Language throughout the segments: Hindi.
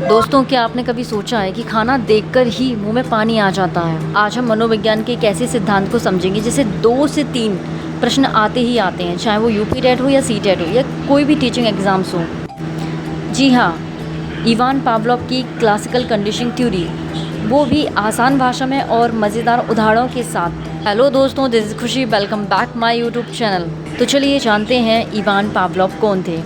दोस्तों, क्या आपने कभी सोचा है कि खाना देखकर ही मुंह में पानी आ जाता है। आज हम मनोविज्ञान के एक ऐसे सिद्धांत को समझेंगे जिसे 2 से 3 प्रश्न आते ही आते हैं, चाहे वो यूपी टेट हो या सी टेट हो या कोई भी टीचिंग एग्जाम्स हो। जी हाँ, इवान पावलोव की क्लासिकल कंडीशनिंग थ्योरी, वो भी आसान भाषा में और मज़ेदार उदाहरणों के साथ। हेलो दोस्तों, दिस इज़ खुशी, welcome back my YouTube channel. तो चलिए जानते हैं इवान पावलोव कौन थे।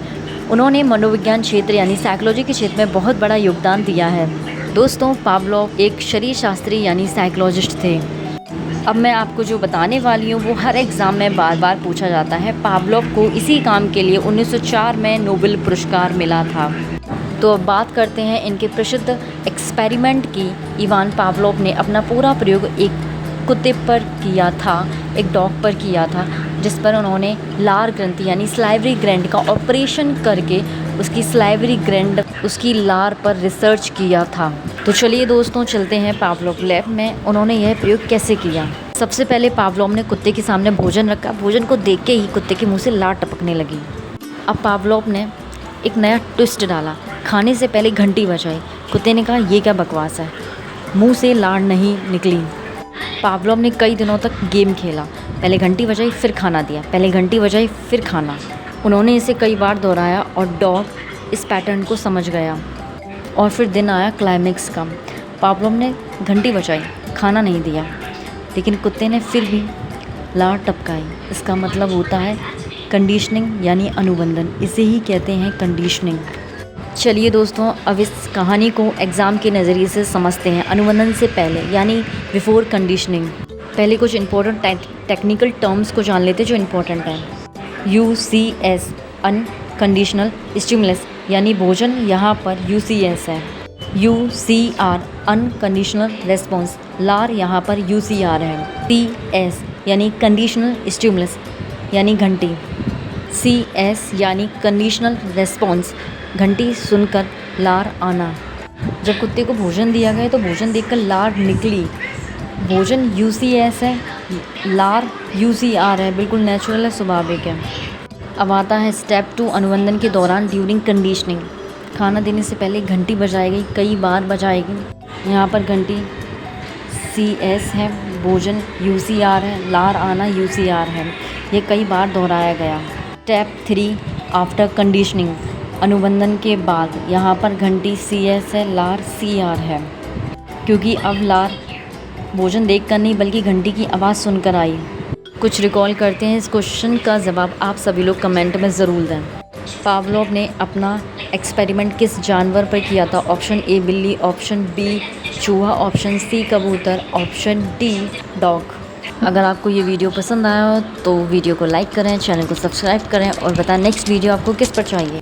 उन्होंने मनोविज्ञान क्षेत्र यानी साइकोलॉजी के क्षेत्र में बहुत बड़ा योगदान दिया है। दोस्तों, पावलोव एक शरीर शास्त्री यानी साइकोलॉजिस्ट थे। अब मैं आपको जो बताने वाली हूँ वो हर एग्ज़ाम में बार बार पूछा जाता है। पावलोव को इसी काम के लिए 1904 में नोबेल पुरस्कार मिला था। तो अब बात करते हैं इनके प्रसिद्ध एक्सपेरिमेंट की। इवान पावलोव ने अपना पूरा प्रयोग एक कुत्ते पर किया था, एक डॉग पर किया था, जिस पर उन्होंने लार ग्रंथि यानी स्लाइवरी ग्लैंड का ऑपरेशन करके उसकी स्लाइवरी ग्लैंड, उसकी लार पर रिसर्च किया था। तो चलिए दोस्तों, चलते हैं पावलोव लैब में उन्होंने यह प्रयोग कैसे किया। सबसे पहले पावलोव ने कुत्ते के सामने भोजन रखा। भोजन को देख के ही कुत्ते के मुंह से लार टपकने लगी। अब पावलोव ने एक नया ट्विस्ट डाला। खाने से पहले घंटी बजाई। कुत्ते ने कहा, ये क्या बकवास है, मुंह से लार नहीं निकली। पावलोव ने कई दिनों तक गेम खेला। पहले घंटी बजाई, फिर खाना दिया, पहले घंटी बजाई, फिर खाना। उन्होंने इसे कई बार दोहराया और डॉग इस पैटर्न को समझ गया। और फिर दिन आया क्लाइमेक्स का। पावलोव ने घंटी बजाई, खाना नहीं दिया, लेकिन कुत्ते ने फिर भी लार टपकाई। इसका मतलब होता है कंडीशनिंग यानी अनुबंधन। इसे ही कहते हैं कंडीशनिंग। चलिए दोस्तों, अब इस कहानी को एग्ज़ाम के नज़रिए से समझते हैं। अनुबंधन से पहले यानी बिफोर कंडीशनिंग। पहले कुछ इंपॉर्टेंट टेक्निकल टर्म्स को जान लेते जो इम्पोर्टेंट हैं। UCS अनकंडीशनल स्टिमुलस यानी भोजन, यहाँ पर UCS है। UCR अनकंडीशनल रेस्पॉन्स, लार यहाँ पर UCR है। CS यानी कंडीशनल स्टिमुलस यानी घंटी। CS यानी कंडीशनल रेस्पॉन्स, घंटी सुनकर लार आना। जब कुत्ते को भोजन दिया गया तो भोजन देखकर लार निकली। भोजन UCS है, लार UCR है, बिल्कुल नेचुरल है, स्वाभाविक है। अब आता है स्टेप 2 अनुबंधन के दौरान ड्यूरिंग कंडीशनिंग। खाना देने से पहले घंटी बजाएगी, कई बार बजाएगी। यहाँ पर घंटी CS है, भोजन UCR है, लार आना UCR है। ये कई बार दोहराया गया। स्टेप 3 आफ्टर कंडीशनिंग, अनुबंधन के बाद। यहाँ पर घंटी CS है, लार CR है, क्योंकि अब लार भोजन देखकर नहीं बल्कि घंटी की आवाज़ सुनकर आई। कुछ रिकॉल करते हैं। इस क्वेश्चन का जवाब आप सभी लोग कमेंट में ज़रूर दें। पावलोव ने अपना एक्सपेरिमेंट किस जानवर पर किया था? ऑप्शन A बिल्ली, ऑप्शन B चूहा, ऑप्शन C कबूतर, ऑप्शन D डॉग। अगर आपको ये वीडियो पसंद आया हो तो वीडियो को लाइक करें, चैनल को सब्सक्राइब करें और बताएं नेक्स्ट वीडियो आपको किस पर चाहिए।